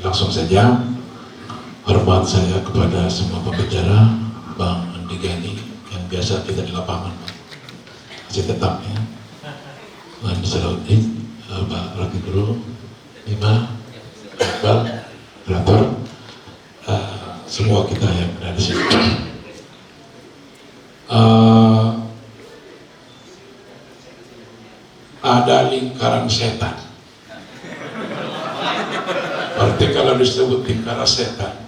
Langsung saja, hormat saya kepada semua pembicara, Bang Andi Gani yang biasa kita di lapangan, masih tetap ya, Bang Salahuddin, Pak Rocky Guru, Bima, Iqbal, Operator, semua kita yang ada di sini. Ada lingkaran setan. Berarti kalau disebut lingkaran setan,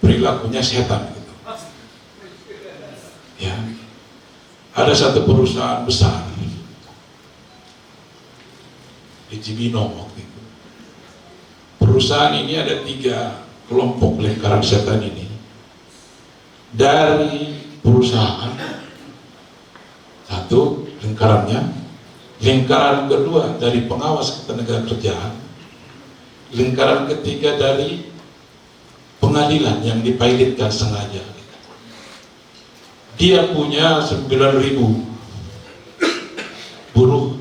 perilakunya setan gitu. Ya. Ada satu perusahaan besar di Cibinong waktu itu. Perusahaan ini ada 3 kelompok lingkaran setan ini. Dari perusahaan, satu lingkarannya. Lingkaran kedua dari pengawas ketenagakerjaan, lingkaran ketiga dari pengadilan yang dipilotkan sengaja. Dia punya 9.000 buruh,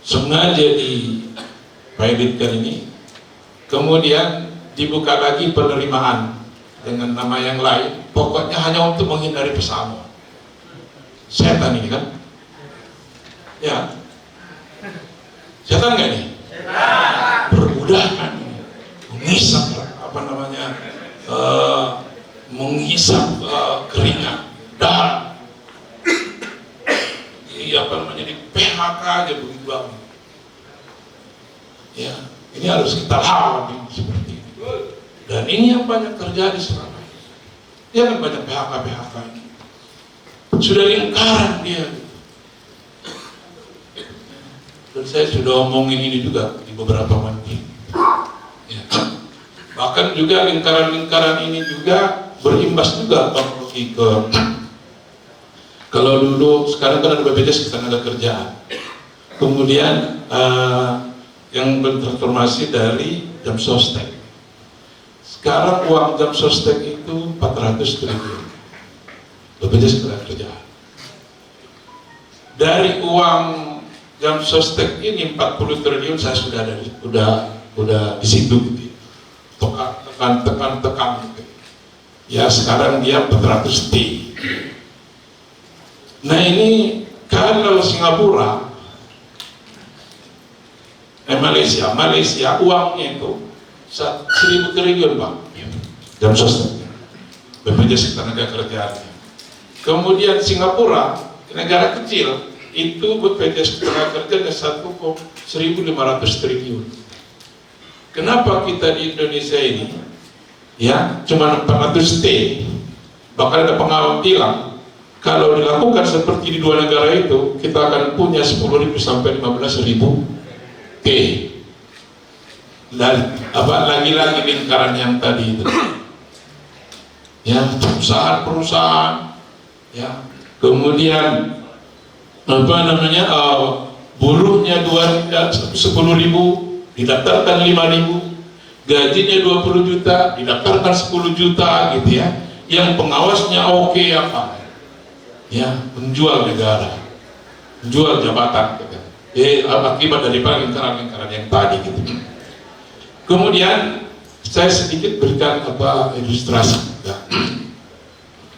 sengaja dipilotkan ini, kemudian dibuka lagi penerimaan dengan nama yang lain, pokoknya hanya untuk menghindari pesangon. Setan ini kan? Ya, setan nggak nih? Berbudah kan, menghisap menghisap keringat, darah. Iya di PHK aja begitu banget. Ya, ini harus kita lawan seperti ini. Dan ini yang banyak terjadi sekarang. Dia kan banyak PHK ini. Sudah lingkaran dia. Dan saya sudah omongin ini juga di beberapa mandi. Ya. Bahkan juga lingkaran-lingkaran ini juga berimbas juga ke kalau dulu, sekarang kan ada BPJS Ketenagakerjaan. Kemudian yang bertransformasi dari jam sostek. Sekarang uang jam sostek itu 400 triliun. BPJS Ketenagakerjaan. Dari uang jam sostek ini 40 triliun saya sudah ada, udah di situ gitu. Tekan gitu. Ya sekarang dia 400 T. Nah ini kalau Singapura, Malaysia uangnya itu 1.000 triliun Pak, jam sostek, BPJS Ketenagakerjaan. Kemudian Singapura, negara kecil, itu BPJS Ketenagakerjaan 1.500 triliun. Kenapa kita di Indonesia ini ya cuma 400 T? Bahkan ada pengawal bilang kalau dilakukan seperti di 2 negara itu, kita akan punya 10.000 sampai 15.000 T. Dan lagi-lagi lingkaran yang tadi itu. Ya, perusahaan, ya. Kemudian buruhnya 10.000, didaftarkan 5.000, gajinya 20 juta, didaftarkan 10 juta gitu ya. Yang pengawasnya oke apa? Ya, menjual negara, menjual jabatan gitu. Akibat dari lingkaran-lingkaran yang tadi gitu. Kemudian saya sedikit berikan ilustrasi juga.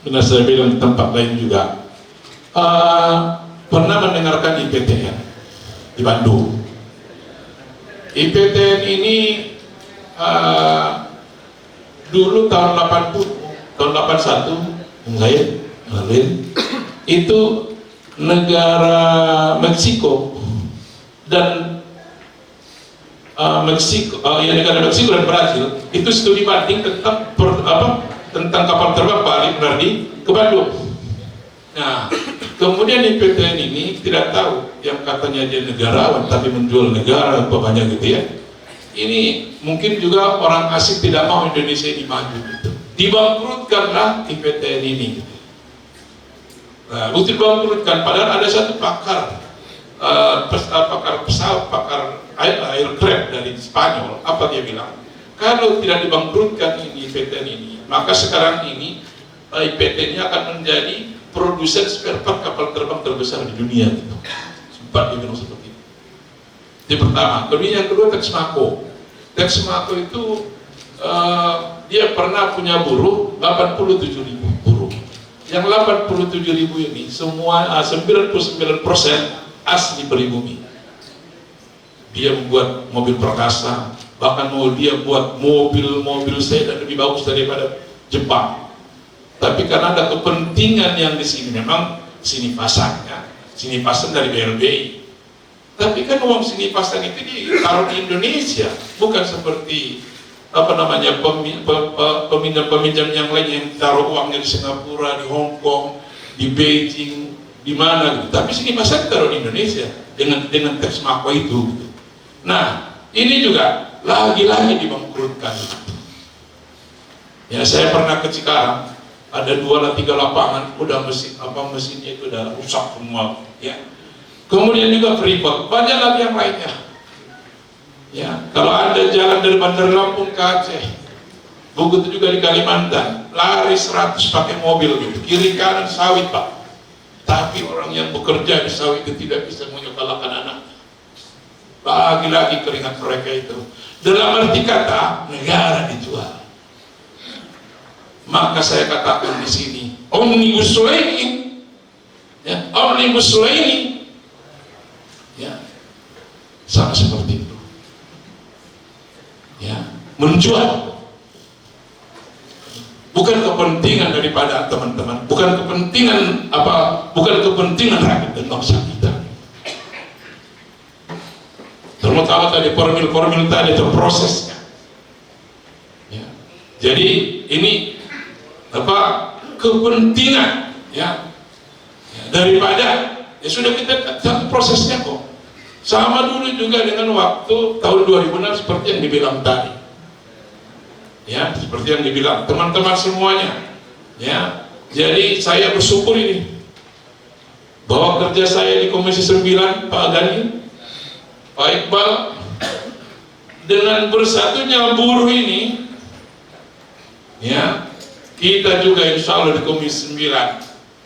Benar saya bilang tempat lain juga. Pernah mendengarkan IPTN di Bandung. IPTN ini dulu tahun 80, tahun 81 saya itu negara Meksiko dan negara Meksiko dan Brazil itu studi banding tentang tentang kapal terbang balik ke Bandung. Nah, kemudian IPTN ini tidak tahu yang katanya dia negarawan tapi menjual negara apa banyak gitu ya. Ini mungkin juga orang asing tidak mau Indonesia ini maju gitu. Dibangkrutkanlah IPTN ini. Gitu. Nah, bukan dibangkrutkan, padahal ada satu pakar pesawat, pakar aircraft dari Spanyol, apa dia bilang? Kalau tidak dibangkrutkan ini IPTN ini, maka sekarang ini IPTN-nya akan menjadi produsen spare part kapal terbang terbesar di dunia gitu. Sempat dibilang seperti itu. Itu pertama. Kemudian yang kedua Texmaco. Texmaco itu dia pernah punya buruh 87.000 buruh. Yang 87.000 ini semua 99% asli pribumi. Dia membuat mobil perkasa, bahkan dia buat mobil sedan lebih bagus daripada Jepang. Tapi karena ada kepentingan yang di sini, memang sini pasarnya, sini pasar dari BLBI. Tapi kan uang sini pasar itu ditaruh di Indonesia, bukan seperti peminjam-peminjam yang lain yang taruh uangnya di Singapura, di Hong Kong, di Beijing, di mana gitu. Tapi sini pasar ditaruh di Indonesia dengan Texmaco itu. Gitu. Nah, ini juga lagi-lagi dibangkrutkan. Ya, saya pernah ke Cikarang, ada 2 atau 3 lapangan, udah mesinnya itu udah rusak semua. Ya. Kemudian juga Freeport, banyak lagi yang lainnya. Ya, kalau ada jalan dari Bandar Lampung ke Aceh, begitu juga di Kalimantan, lari 100 pakai mobil gitu, kiri kanan sawit Pak. Tapi orang yang bekerja di sawit itu tidak bisa menyekolahkan anak. Lagi-lagi keringat mereka itu. Dalam arti kata, negara dijual. Maka saya katakan di sini, Omnibus Law ini, ya, Omnibus Law ini, ya, sama seperti itu, ya, menjual. Bukan kepentingan daripada teman-teman, bukan kepentingan rakyat dan bangsa kita. Terutama tadi formil tadi terprosesnya. Ya. Jadi ini kepentingan ya daripada ya sudah kita satu prosesnya kok. Sama dulu juga dengan waktu tahun 2006 seperti yang dibilang tadi. Ya, seperti yang dibilang teman-teman semuanya. Ya. Jadi saya bersyukur ini bahwa kerja saya di Komisi 9, Pak Gani, Pak Iqbal, dengan bersatunya buruh ini, ya, kita juga insya Allah di Komisi 9,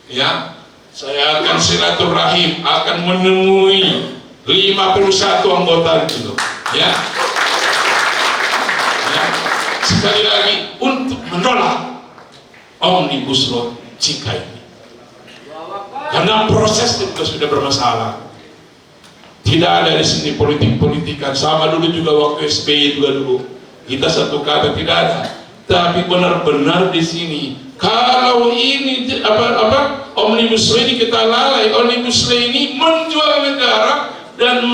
ya, saya akan silaturahim, akan menemui 51 anggota itu, ya. Ya, sekali lagi untuk menolak Omnibus Law Cika ini, karena prosesnya juga sudah bermasalah. Tidak ada di sini politik-politikan. Sama dulu juga waktu SBY juga dulu. Kita satu kata tidak ada. Tapi benar-benar di sini. Kalau ini Omnibus Law ini kita lalai, Omnibus Law ini menjual negara dan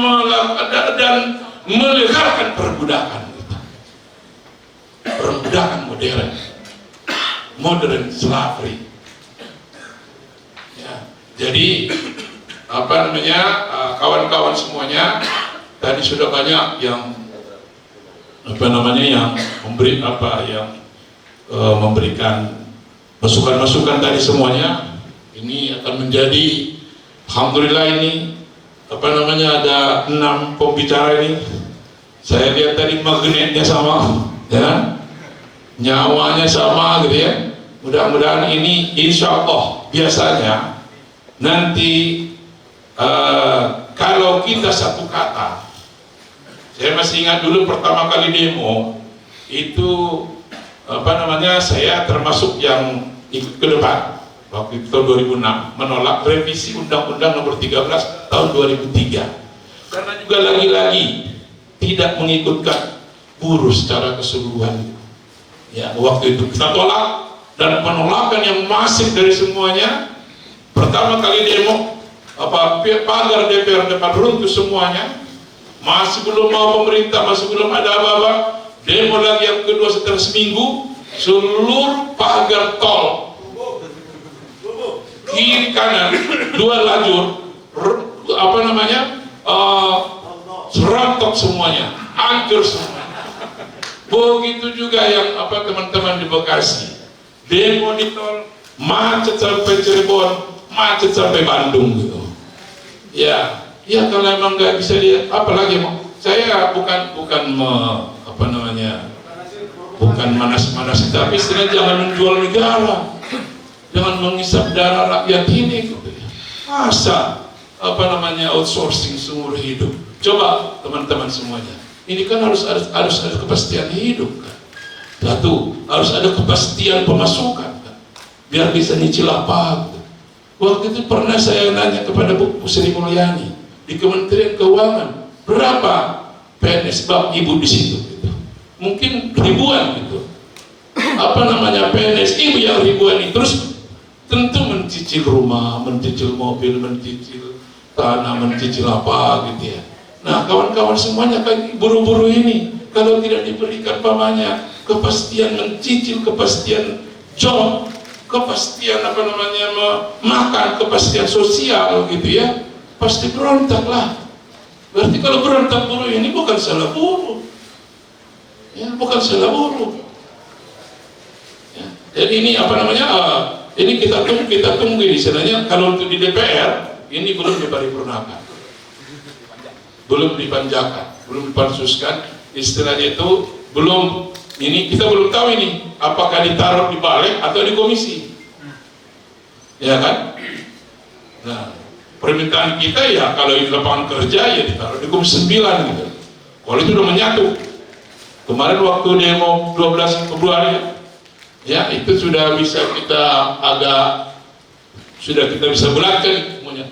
melegalkan perbudakan kita. Perbudakan modern slavery. Ya, jadi kawan-kawan semuanya tadi sudah banyak yang yang memberikan masukan-masukan tadi semuanya. Ini akan menjadi, alhamdulillah ini ada 6 pembicara ini. Saya lihat tadi magnetnya sama, ya, nyawanya sama gitu ya. Mudah-mudahan ini insya Allah biasanya nanti kalau kita satu kata, saya masih ingat dulu pertama kali demo itu saya termasuk yang ikut ke depan waktu itu tahun 2006 menolak revisi Undang-Undang Nomor 13 tahun 2003 karena juga lagi-lagi tidak mengikutkan buruh secara keseluruhan. Ya, waktu itu kita tolak dan penolakan yang masif dari semuanya. Pertama kali demo pagar DPR depan runtuh semuanya, masih belum mau pemerintah, masih belum ada apa-apa. Demo lagi yang kedua setelah seminggu, seluruh pagar tol kiri kanan 2 lajur serontok semuanya, hancur semua. Begitu juga yang teman-teman di Bekasi, demo di tol macet sampai Cirebon, macet sampai Bandung gitu. Ya kalau emang nggak bisa dia, apalagi saya bukan manas-manas, tapi istilahnya jangan menjual negara. dengan mengisap darah rakyat ini gitu ya. Masa outsourcing seumur hidup? Coba teman-teman semuanya, ini kan harus ada kepastian hidup kan. Satu, harus ada kepastian pemasukan kan, biar bisa nyicil apa gitu. Waktu itu pernah saya nanya kepada Bu Sri Mulyani di Kementerian Keuangan, berapa PNS Bapak Ibu di situ gitu. Mungkin ribuan gitu. PNS Ibu yang ribuan itu terus tentu mencicil rumah, mencicil mobil, mencicil tanah, mencicil apa gitu ya. Nah, kawan-kawan semuanya kan buru-buru ini kalau tidak diberikan pamannya kepastian mencicil, kepastian job, kepastian makan, kepastian sosial gitu ya, pasti berontak lah. Berarti kalau berontak buruh ini bukan salah buruh, ya, bukan salah buruh. Ya. Jadi ini ini kita tunggu istilahnya. Kalau untuk di DPR ini belum diparipurnakan, belum dipanjakan, belum dipansuskan, istilahnya itu belum. Ini kita belum tahu ini apakah ditaruh di balik atau di komisi, ya kan? Nah, permintaan kita ya kalau di lapangan kerja ya ditaruh di komisi 9 gitu. Kalau itu udah menyatu. Kemarin waktu demo 12 Februari ya itu sudah kita bisa bulatkan semuanya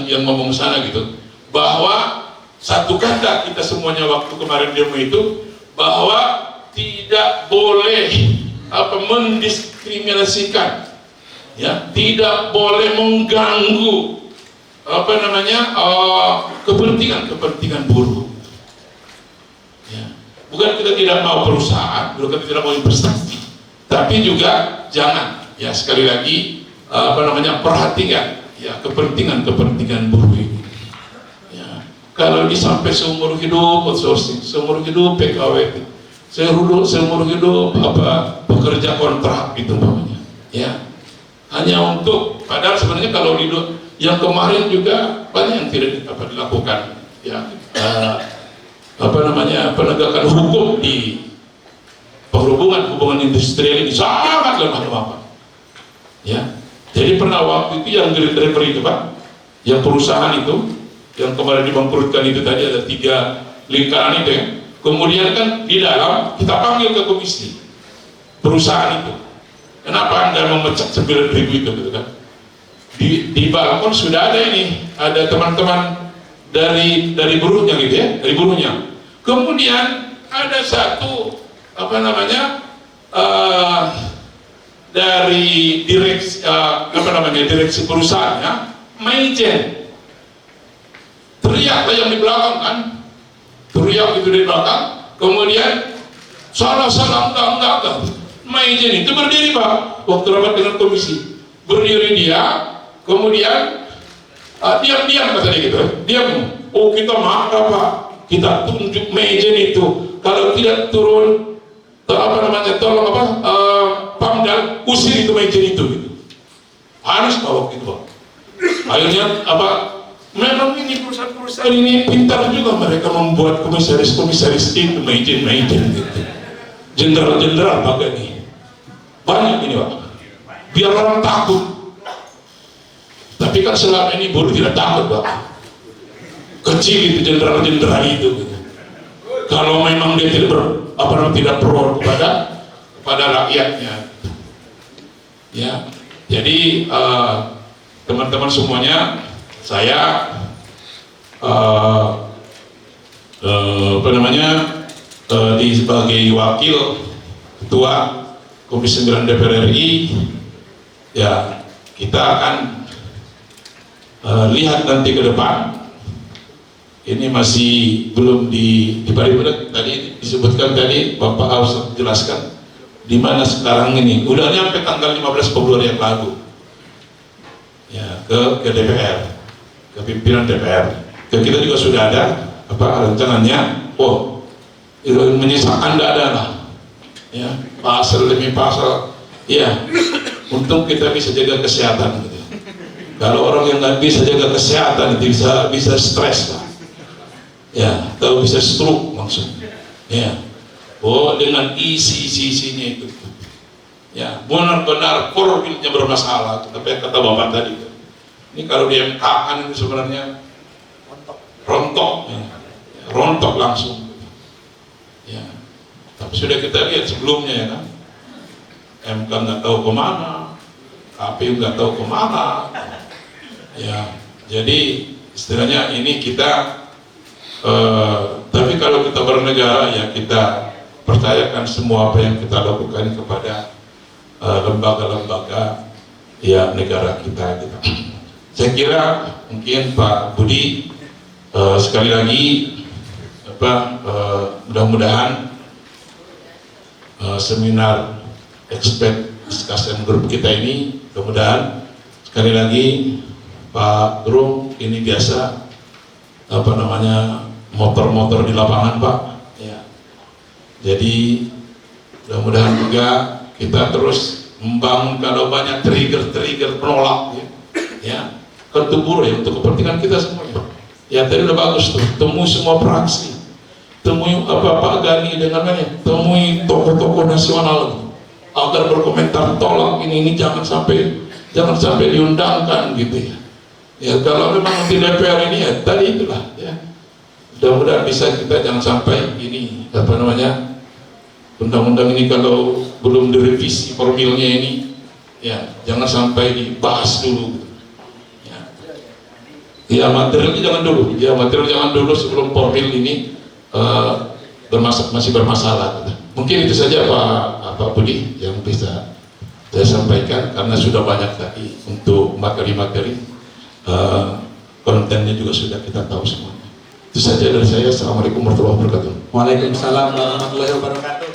yang ngomong sana gitu, bahwa satu kata kita semuanya waktu kemarin demo itu, bahwa tidak boleh mendiskriminasikan, ya, tidak boleh mengganggu kepentingan buruh. Ya. Bukan kita tidak mau perusahaan, bukan kita tidak mau investasi, tapi juga jangan, ya, sekali lagi perhatikan ya kepentingan buruh ini. Ya. Kalau sampai seumur hidup outsourcing, seumur hidup PKW, seumur hidup pekerja kontrak gitu namanya, ya, hanya untuk, padahal sebenarnya kalau yang kemarin juga banyak yang tidak dilakukan, ya, penegakan hukum di hubungan industrial ini sangat lemah, ya. Jadi pernah waktu itu yang delivery itu Pak, yang perusahaan itu yang kemarin dibangkrutkan itu tadi ada 3 lingkaran itu ya. Kemudian kan di dalam kita panggil ke komisi perusahaan itu, kenapa Anda memecat 9.000 itu gitu kan? Di balkon sudah ada ada teman-teman dari buruhnya gitu ya, dari buruhnya. Kemudian ada satu dari direksi perusahaannya, manajer, teriak yang di belakang kan. Teriak itu di belakang, kemudian salah enggak. Manajer itu berdiri Pak, waktu rapat dengan komisi, berdiri dia, kemudian diam kata dia gitu, diam. Oh kita marah Pak, kita tunjuk manajer itu, kalau tidak turun tolong Pamdal usir itu manajer itu gitu. Harus Pak waktu itu Pak. Akhirnya memang ini perusahaan ini pintar juga, mereka membuat komisaris itu manajer gitu, jenderal bagian ini banyak ini Pak, biar orang takut. Tapi kan selama ini buruh tidak takut Pak, kecil itu jenderal itu gitu. Kalau memang dia tidak pro kepada rakyatnya, ya. Jadi teman-teman semuanya, saya sebagai wakil ketua Komisi 9 DPR RI, ya, kita akan lihat nanti ke depan. Ini masih belum diparipurna. Tadi disebutkan tadi Bapak harus jelaskan di mana sekarang ini. Udah nyampe tanggal 15 Februari yang lalu, ya, ke DPR, ke pimpinan DPR. Ke kita juga sudah ada rencananya. Oh, itu menyisakan dana lah, ya, pasal demi pasal, ya, untuk kita bisa jaga kesehatan gitu. Kalau orang yang nggak bisa jaga kesehatan itu bisa stres lah, ya, atau bisa stroke langsung, ya. Oh, dengan isinya itu, Ya, benar-benar formilnya bermasalah. Tapi kata Bapak tadi, ini kalau di MK kan ini sebenarnya rontok, ya. Rontok langsung. Ya, tapi sudah kita lihat sebelumnya ya kan, MK nggak tahu kemana, KPU nggak tahu kemana. Ya, jadi istilahnya ini kita, tapi kalau kita bernegara ya kita percayakan semua apa yang kita lakukan kepada lembaga-lembaga ya negara kita gitu. Saya kira mungkin Pak Budi sekali lagi mudah-mudahan seminar expert discussion group kita ini mudah-mudahan sekali lagi Pak Guru ini biasa motor-motor di lapangan Pak ya. Jadi mudah-mudahan juga kita terus membangun kalau banyak trigger penolak ya ketubur ya untuk kepentingan kita semuanya. Ya tadi udah bagus tuh, temui semua fraksi, temui Pak Gani dengan temui tokoh-tokoh nasional agar berkomentar tolak ini jangan sampai diundangkan gitu ya. Ya kalau memang di DPR ini ya tadi itulah ya. Mudah-mudahan bisa kita jangan sampai ini undang-undang ini kalau belum direvisi formilnya ini ya jangan sampai dibahas dulu ya. Ya materialnya jangan dulu sebelum formil ini masih bermasalah gitu. Mungkin itu saja Pak Budi yang bisa saya sampaikan karena sudah banyak tadi untuk materi-materi kontennya juga sudah kita tahu semuanya. Itu saja dari saya. Assalamualaikum warahmatullahi wabarakatuh. Waalaikumsalam warahmatullahi wabarakatuh.